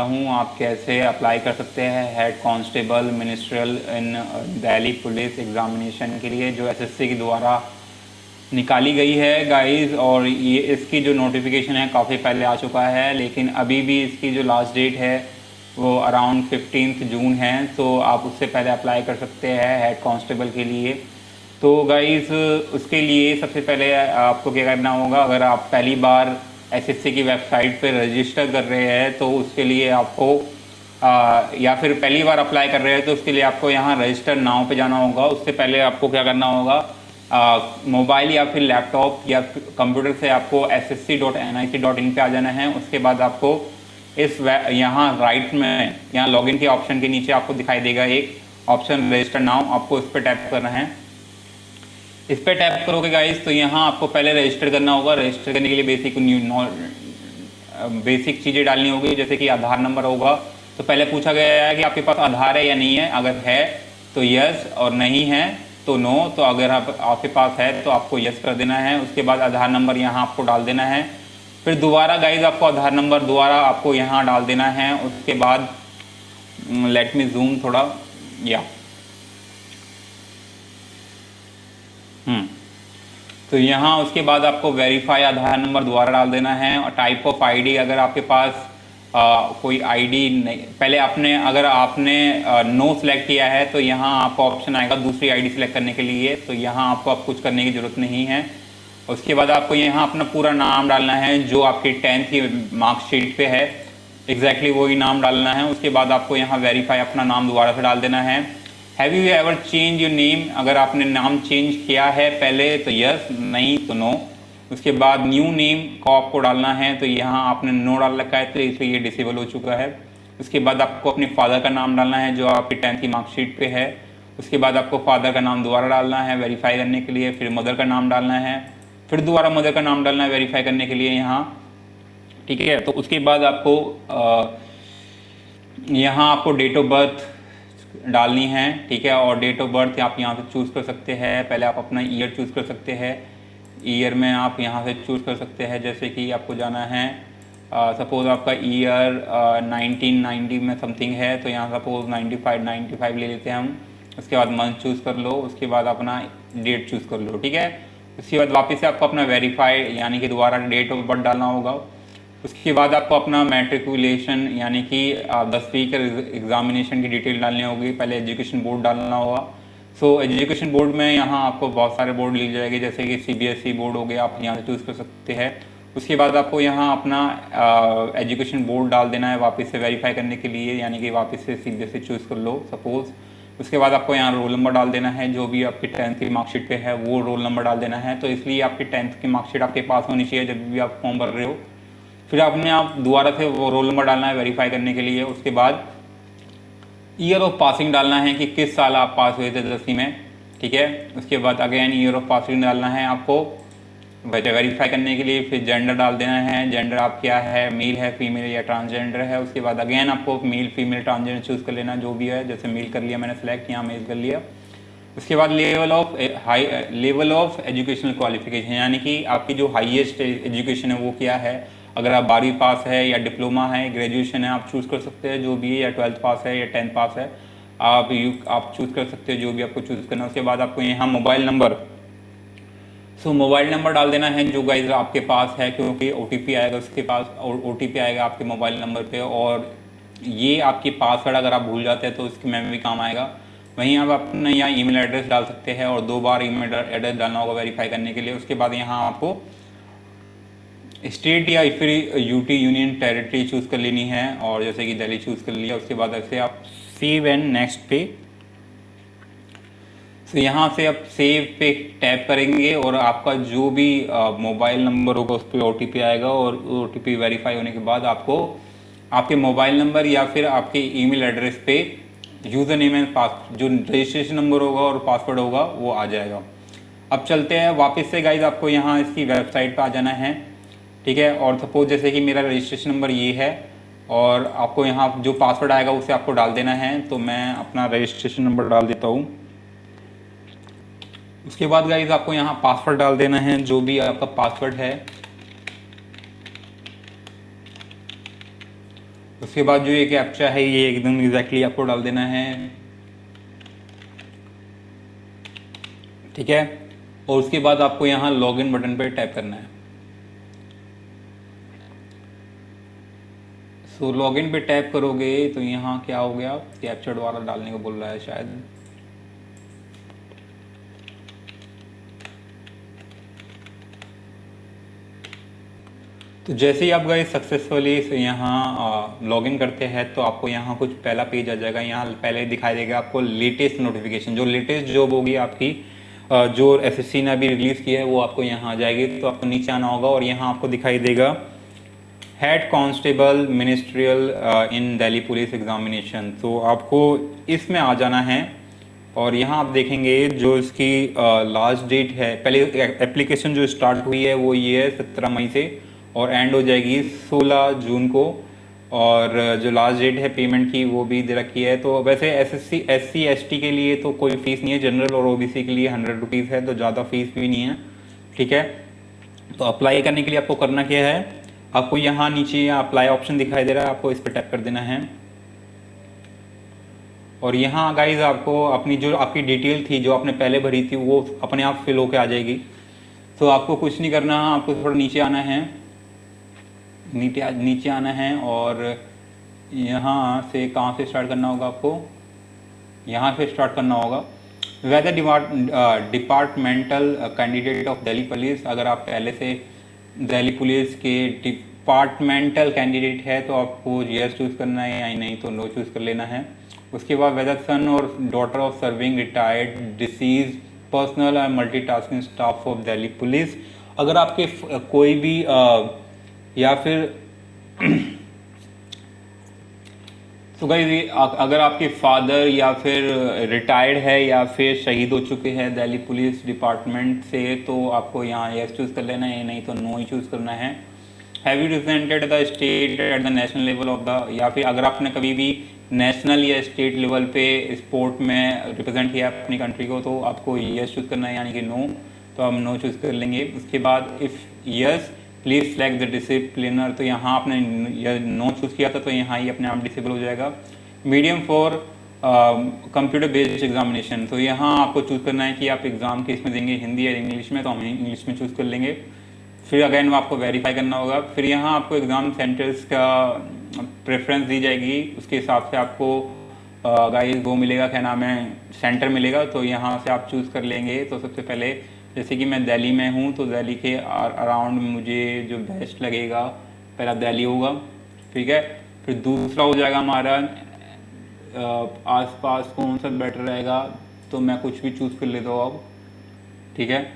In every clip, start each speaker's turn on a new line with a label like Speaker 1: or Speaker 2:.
Speaker 1: हूँ आप कैसे अप्लाई कर सकते हैं हेड कांस्टेबल मिनिस्ट्रियल इन दिल्ली पुलिस एग्जामिनेशन के लिए जो एसएससी के द्वारा निकाली गई है गाइस। और ये इसकी जो नोटिफिकेशन है काफ़ी पहले आ चुका है, लेकिन अभी भी इसकी जो लास्ट डेट है वो अराउंड 15 जून है। तो आप उससे पहले अप्लाई कर सकते हैं हेड कांस्टेबल के लिए। तो गाइस उसके लिए सबसे पहले आपको क्या करना होगा, अगर आप पहली बार एसएससी की वेबसाइट पर रजिस्टर कर रहे हैं तो उसके लिए आपको या फिर पहली बार अप्लाई कर रहे हैं तो उसके लिए आपको यहाँ रजिस्टर नाउ पे जाना होगा। उससे पहले आपको क्या करना होगा, मोबाइल या फिर लैपटॉप या कंप्यूटर से आपको ssc.nic.in पे आ जाना है। उसके बाद आपको इस यहाँ राइट में यहाँ लॉगिन के ऑप्शन के नीचे आपको दिखाई देगा एक ऑप्शन रजिस्टर नाउ, आपको इस पर टैप करना है। इस पर टैप करोगे गाइस तो यहाँ आपको पहले रजिस्टर करना होगा। रजिस्टर करने के लिए बेसिक चीज़ें डालनी होगी, जैसे कि आधार नंबर होगा। तो पहले पूछा गया है कि आपके पास आधार है या नहीं है, अगर है तो यस और नहीं है तो नो। तो अगर आपके पास है तो आपको यस कर देना है। उसके बाद आधार नंबर यहाँ आपको डाल देना है। फिर दोबारा गाइज आपको आधार नंबर दोबारा आपको यहाँ डाल देना है। उसके बाद लेट मी जूम थोड़ा या तो यहाँ उसके बाद आपको वेरीफाई आधार नंबर दोबारा डाल देना है। और टाइप ऑफ आईडी, अगर आपके पास कोई आईडी नहीं, पहले अगर आपने नो सेलेक्ट किया है तो यहाँ आपको ऑप्शन आएगा दूसरी आईडी सेलेक्ट करने के लिए। तो यहाँ आपको अब कुछ करने की ज़रूरत नहीं है। उसके बाद आपको यहाँ अपना पूरा नाम डालना है जो आपकी 10th की मार्कशीट पे है, एग्जैक्टली वही नाम डालना है। उसके बाद आपको यहाँ वेरीफाई अपना नाम दोबारा से डाल देना है। Have you ever change your name, अगर आपने नाम चेंज किया है पहले तो यस, नहीं तो नो। उसके बाद न्यू नेम को आपको डालना है, तो यहाँ आपने नो डाल रखा है तो इसलिए ये डिसेबल हो चुका है। उसके बाद आपको अपने फादर का नाम डालना है जो आपकी 10th की मार्कशीट पे है। उसके बाद आपको फादर का नाम दोबारा डालना है वेरीफाई करने के लिए। फिर मदर का नाम डालना है, फिर दोबारा मदर का नाम डालना है वेरीफाई करने के लिए यहाँ, ठीक है। तो उसके बाद आपको यहाँ आपको डेट ऑफ बर्थ डालनी है, ठीक है। और डेट ऑफ बर्थ आप यहाँ से चूज़ कर सकते हैं। पहले आप अपना ईयर चूज़ कर सकते हैं, ईयर में आप यहाँ से चूज़ कर सकते हैं। जैसे कि आपको जाना है सपोज़ आपका ईयर 1990 में समथिंग है, तो यहाँ सपोज़ 95 ले लेते हैं हम। उसके बाद मंथ चूज़ कर लो, उसके बाद अपना डेट चूज़ कर लो, ठीक है। उसके बाद वापस से आपको अपना वेरीफाई यानी कि दोबारा डेट ऑफ बर्थ डालना होगा। उसके बाद आपको अपना मैट्रिकुलेशन यानी कि 10वीं के एग्जामिनेशन की डिटेल डालनी होगी। पहले एजुकेशन बोर्ड डालना होगा। सो एजुकेशन बोर्ड में यहाँ आपको बहुत सारे बोर्ड मिल जाएंगे, जैसे कि CBSE बोर्ड हो गया, आप यहाँ से चूज़ कर सकते हैं। उसके बाद आपको यहाँ अपना एजुकेशन बोर्ड डाल देना है वापस से वेरीफाई करने के लिए, यानी कि वापस से CBSE चूज़ कर लो सपोज़। उसके बाद आपको यहाँ रोल नंबर डाल देना है, जो भी आपकी 10th की मार्कशीट पे है वो रोल नंबर डाल देना है। तो इसलिए आपकी 10th की मार्कशीट आपके पास होनी चाहिए जब भी आप फॉर्म भर रहे हो। फिर आपने दोबारा से वो रोल नंबर डालना है वेरीफाई करने के लिए। उसके बाद ईयर ऑफ पासिंग डालना है कि किस साल आप पास हुए थे 10वीं में, ठीक है। उसके बाद अगेन ईयर ऑफ पासिंग डालना है आपको वेरीफाई करने के लिए। फिर जेंडर डाल देना है, जेंडर आप क्या है, मेल है, फीमेल या ट्रांसजेंडर है। उसके बाद अगेन आपको मेल फीमेल ट्रांसजेंडर चूज़ कर लेना जो भी है, जैसे मेल कर लिया मैंने सेलेक्ट, यहाँ मेल कर लिया। उसके बाद लेवल ऑफ एजुकेशनल क्वालिफिकेशन, यानी कि आपकी जो हाईएस्ट एजुकेशन है वो क्या है। अगर आप 12वीं पास है या डिप्लोमा है, ग्रेजुएशन है, आप चूज़ कर सकते हैं जो भी है, या 12th पास है या 10th पास है, आप चूज़ कर सकते हैं जो भी आपको चूज़ करना है। उसके बाद आपको यहाँ मोबाइल नंबर, मोबाइल नंबर डाल देना है जो गाइज आपके पास है, क्योंकि OTP आएगा उसके पास, और OTP आएगा आपके मोबाइल नंबर पे। और ये आपकी पासवर्ड अगर आप भूल जाते हैं तो इसके में भी काम आएगा। वहीं आप अपना यहाँ ईमेल एड्रेस डाल सकते हैं और 2 बार ईमेल एड्रेस डालना होगा वेरीफाई करने के लिए। उसके बाद यहाँ आपको स्टेट या फिर UT यूनियन टेरिटरी चूज़ कर लेनी है, और जैसे कि दिल्ली चूज़ कर लिया। उसके बाद ऐसे आप सेव एंड नेक्स्ट पे, तो यहाँ से आप सेव पे टैप करेंगे और आपका जो भी मोबाइल नंबर होगा उस पर OTP आएगा। और OTP वेरीफाई होने के बाद आपको आपके मोबाइल नंबर या फिर आपके ईमेल एड्रेस पे यूज़र नेम एंड पासवर्ड, जो रजिस्ट्रेशन नंबर होगा और पासवर्ड होगा वो आ जाएगा। अब चलते हैं वापस से गाइज, आपको यहाँ इसकी वेबसाइट पर आ जाना है, ठीक है। और सपोज जैसे कि मेरा रजिस्ट्रेशन नंबर ये है और आपको यहाँ जो पासवर्ड आएगा उसे आपको डाल देना है। तो मैं अपना रजिस्ट्रेशन नंबर डाल देता हूँ। उसके बाद गाइज आपको यहाँ पासवर्ड डाल देना है जो भी आपका पासवर्ड है। उसके बाद जो ये कैप्चा है ये एकदम एग्जैक्टली आपको डाल देना है, ठीक है। और उसके बाद आपको यहाँ लॉगिन बटन पर टैप करना है। सो लॉगिन पे टैप करोगे तो यहाँ क्या हो गया, कैप्चा दोबारा डालने को बोल रहा है शायद। तो जैसे ही आप गए सक्सेसफुली यहाँ लॉगिन करते हैं तो आपको यहाँ कुछ पहला पेज आ जाएगा। यहाँ पहले दिखाई देगा आपको लेटेस्ट नोटिफिकेशन, जो लेटेस्ट जॉब होगी आपकी जो एसएससी ने अभी रिलीज़ की है वो आपको यहाँ आ जाएगी। तो आपको नीचे आना होगा और यहाँ आपको दिखाई देगा हेड कांस्टेबल मिनिस्ट्रियल इन दिल्ली पुलिस एग्जामिनेशन। तो आपको इसमें आ जाना है और यहाँ आप देखेंगे जो इसकी लास्ट डेट है, पहले एप्लीकेशन जो स्टार्ट हुई है वो ये है 17 मई से और एंड हो जाएगी 16 जून को। और जो लास्ट डेट है पेमेंट की वो भी दे रखी है। तो वैसे एसएससी एससी एसटी के लिए तो कोई फीस नहीं है, जनरल और ओबीसी के लिए 100 रुपीज़ है, तो ज़्यादा फीस भी नहीं है, ठीक है। तो अप्लाई करने के लिए आपको करना क्या है, आपको यहाँ नीचे अप्लाई ऑप्शन दिखाई दे रहा है, आपको इस पर टैप कर देना है। और यहाँ गाइज आपको अपनी जो आपकी डिटेल थी जो आपने पहले भरी थी वो अपने आप फिल होके आ जाएगी। तो आपको कुछ नहीं करना, आपको थोड़ा नीचे आना है, नीचे आना है और यहाँ से कहाँ से स्टार्ट करना होगा, आपको यहाँ से स्टार्ट करना होगा। Whether departmental candidate of Delhi police, अगर आप पहले से दिल्ली पुलिस के डिपार्टमेंटल कैंडिडेट है तो आपको यस चूज़ करना है, या नहीं तो नो चूज़ कर लेना है। उसके बाद वेदर सन और daughter of serving retired deceased personnel और multitasking staff of Delhi police, अगर आपके कोई भी या फिर तो गाइस अगर आपके फादर या फिर रिटायर्ड है या फिर शहीद हो चुके हैं दिल्ली पुलिस डिपार्टमेंट से तो आपको यहाँ यस चूज़ कर लेना है, नहीं तो नो ही चूज़ करना है। Have you represented the state at the national level of the, या फिर अगर आपने कभी भी नेशनल या स्टेट लेवल पे स्पोर्ट में रिप्रेजेंट किया अपनी कंट्री को तो आपको यस चूज़ करना है, यानी कि नो, तो हम नो चूज़ कर लेंगे। उसके बाद if yes please select the disciplinary, तो यहाँ आपने नो चूज़ किया था तो यहाँ ही अपने आप डिसेबल हो जाएगा। Medium for computer based examination, तो यहाँ आपको चूज़ करना है कि आप एग्ज़ाम किस में देंगे, हिंदी या इंग्लिश में, तो हम इंग्लिश में चूज़ कर लेंगे। फिर अगेन वो आपको वेरीफाई करना होगा। फिर यहाँ आपको एग्ज़ाम सेंटर्स का प्रेफरेंस दी जाएगी, उसके हिसाब से आपको गाइस वो मिलेगा, क्या नाम है, सेंटर मिलेगा, तो यहाँ से आप चूज़ कर लेंगे। तो सबसे पहले जैसे कि मैं दिल्ली में हूँ तो दिल्ली के अराउंड मुझे जो बेस्ट लगेगा पहला दिल्ली होगा, ठीक है। फिर दूसरा हो जाएगा हमारा आसपास कौन सा बेटर रहेगा, तो मैं कुछ भी चूज़ कर लेता हूँ अब, ठीक है।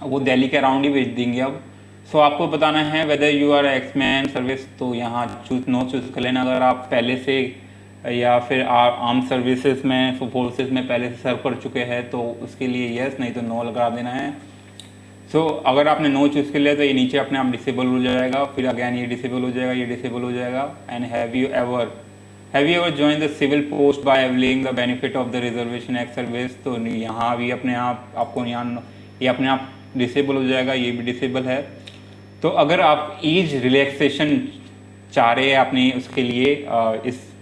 Speaker 1: वो दिल्ली के अराउंड ही भेज देंगे अब। सो आपको बताना है whether you are ex man service, तो यहाँ नो चूज़ कर लेना। अगर आप पहले से या फिर आर्म सर्विसेज में फोर्सेस में पहले से सर्व कर चुके हैं तो उसके लिए यस, नहीं तो नो लगा देना है। सो अगर आपने नो चूज़ कर लिया तो ये नीचे अपने आप डिसेबल हो जाएगा, फिर अगैन ये डिसेबल हो जाएगा, ये डिसेबल हो जाएगा। And have you ever join the civil post by availing the benefit of the reservation act service, तो यहाँ भी अपने आप आपको यहाँ ये अपने आप डिसेबल हो जाएगा, ये भी डिसेबल है। तो अगर आप एज रिलैक्सेशन चाह रहे हैं अपने उसके लिए इस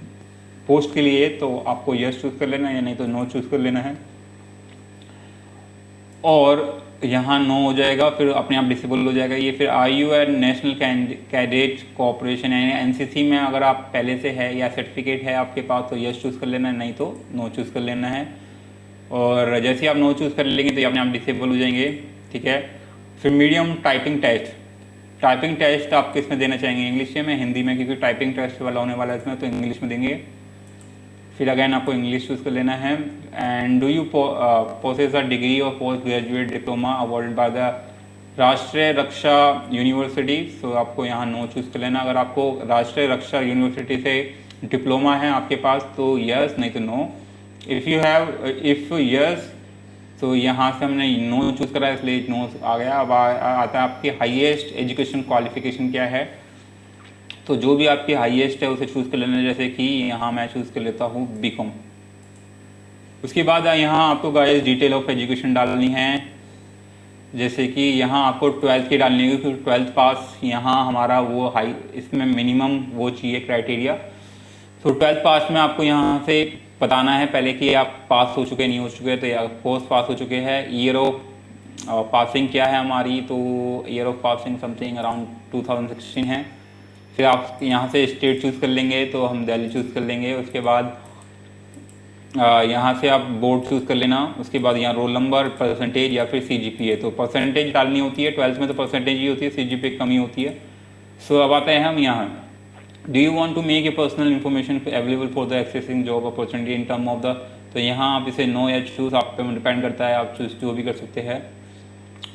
Speaker 1: पोस्ट के लिए तो आपको यस चूज़ कर लेना है, या नहीं तो नो चूज़ कर लेना है। और यहाँ नो हो जाएगा, फिर अपने आप डिसेबल हो जाएगा ये। फिर are you an national cadet corporation यानी एनसीसी में अगर आप पहले से है या सर्टिफिकेट है आपके पास तो यस चूज़ कर लेना है, नहीं तो नो चूज़ कर लेना है। और जैसे ही आप नो चूज़ कर लेंगे तो ये अपने आप डिसेबल हो जाएंगे, ठीक है। फिर मीडियम टाइपिंग टेस्ट आप किस में देना चाहेंगे, इंग्लिश में, हिंदी में, क्योंकि टाइपिंग टेस्ट वाला होने वाला है इसमें, तो इंग्लिश में देंगे। फिर अगैन आपको इंग्लिश चूज़ कर लेना है। And do you possess a degree और post graduate diploma awarded by the Rashtriya Raksha university, सो आपको यहाँ नो चूज़ कर लेना। अगर आपको राष्ट्रीय रक्षा यूनिवर्सिटी से डिप्लोमा है आपके पास तो यस, नहीं तो नो। इफ़ यस तो यहाँ से हमने नो चूज़ करा इसलिए नो आ गया। अब आता है आपकी हाईएस्ट एजुकेशन क्वालिफिकेशन क्या है, तो जो भी आपकी हाईएस्ट है उसे चूज़ कर लेना। जैसे कि यहाँ मैं चूज़ कर लेता हूँ बीकॉम। उसके बाद यहाँ आपको गाइस डिटेल ऑफ एजुकेशन डालनी है, जैसे कि यहाँ आपको 12th की डालनी होगी, क्योंकि 12th पास यहाँ हमारा वो हाई, इसमें मिनिमम वो चाहिए क्राइटेरिया। तो 12th पास में आपको यहाँ से बताना है पहले कि आप पास हो चुके नहीं हो चुके, तो या कोर्स पास हो चुके हैं। ईयर ऑफ पासिंग क्या है हमारी, तो year of passing something around 2016 है। फिर आप यहाँ से स्टेट चूज़ कर लेंगे, तो हम दिल्ली चूज़ कर लेंगे। उसके बाद यहाँ से आप बोर्ड चूज़ कर लेना। उसके बाद यहाँ रोल नंबर, परसेंटेज या फिर CGPA। तो परसेंटेज डालनी होती है 12th में, तो परसेंटेज ही होती है, CGPA कमी होती है। सो अब आते हैं हम यहाँ, do you want to make a personal information available for the accessing job opportunity in term of the, तो यहाँ आप इसे नो या चूज़, आप पे डिपेंड करता है, आप चूज़ जो भी कर सकते हैं।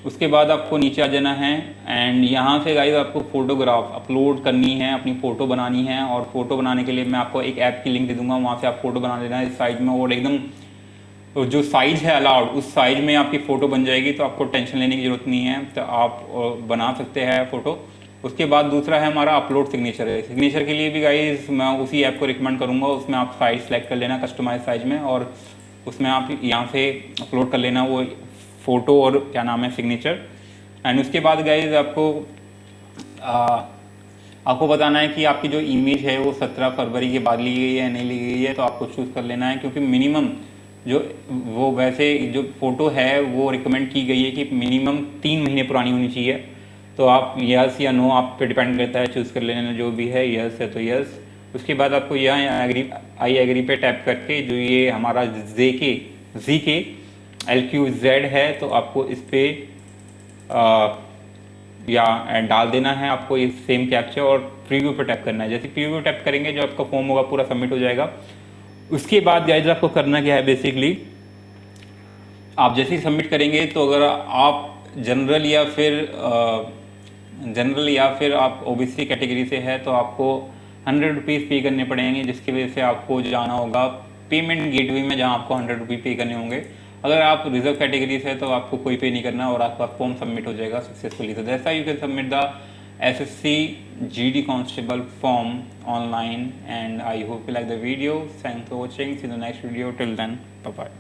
Speaker 1: उसके बाद आपको नीचे आ जाना है एंड यहाँ से गाइस आपको फ़ोटोग्राफ अपलोड करनी है, अपनी फ़ोटो बनानी है। और फ़ोटो बनाने के लिए मैं आपको एक ऐप की लिंक दे दूँगा, वहाँ से आप फ़ोटो बना लेना है इस साइज में, और एकदम तो जो साइज़ है अलाउड उस साइज़ में आपकी फ़ोटो बन जाएगी, तो आपको टेंशन लेने की ज़रूरत नहीं है, तो आप बना सकते हैं फ़ोटो। उसके बाद दूसरा है हमारा अपलोड सिग्नेचर है। सिग्नेचर के लिए भी गाइस मैं उसी ऐप को रिकमेंड करूँगा, उसमें आप साइज़ सेलेक्ट कर लेना कस्टमाइज साइज़ में, और उसमें आप यहाँ से अपलोड कर लेना वो फ़ोटो और क्या नाम है सिग्नेचर। एंड उसके बाद गाइज आपको बताना है कि आपकी जो इमेज है वो 17 फरवरी के बाद ली गई है या नहीं ली गई है, तो आपको चूज़ कर लेना है। क्योंकि मिनिमम जो वो वैसे जो फ़ोटो है वो रिकमेंड की गई है कि मिनिमम 3 महीने पुरानी होनी चाहिए। तो आप यस या नो आप पे डिपेंड करता है, चूज़ कर लेना जो भी है, यस है तो यस। उसके बाद आपको यहाँ आई एग्री पे टैप करके जो ये हमारा ZK LQZ है, तो आपको इस पर या डाल देना है आपको ये सेम कैप्चा, और प्रीव्यू पे टैप करना है। जैसे प्रीव्यू टैप करेंगे जो आपका फॉर्म होगा पूरा सबमिट हो जाएगा। उसके बाद गाइस आपको करना क्या है, बेसिकली आप जैसे ही सबमिट करेंगे, तो अगर आप जनरल या फिर आप OBC कैटेगरी से है, तो आपको 100 रुपीज़ पे करने पड़ेंगे, जिसकी वजह से आपको जाना होगा पेमेंट गेटवे में, जहाँ आपको 100 रुपये पे करने होंगे। अगर आप रिजर्व कैटेगरी से है तो आपको कोई पे नहीं करना, और आपका फॉर्म सबमिट हो जाएगा सक्सेसफुली। तो that's how you can submit the SSC GD Constable form online, and I hope you like the video. Thanks for watching. See you in the next video. Till then, bye bye.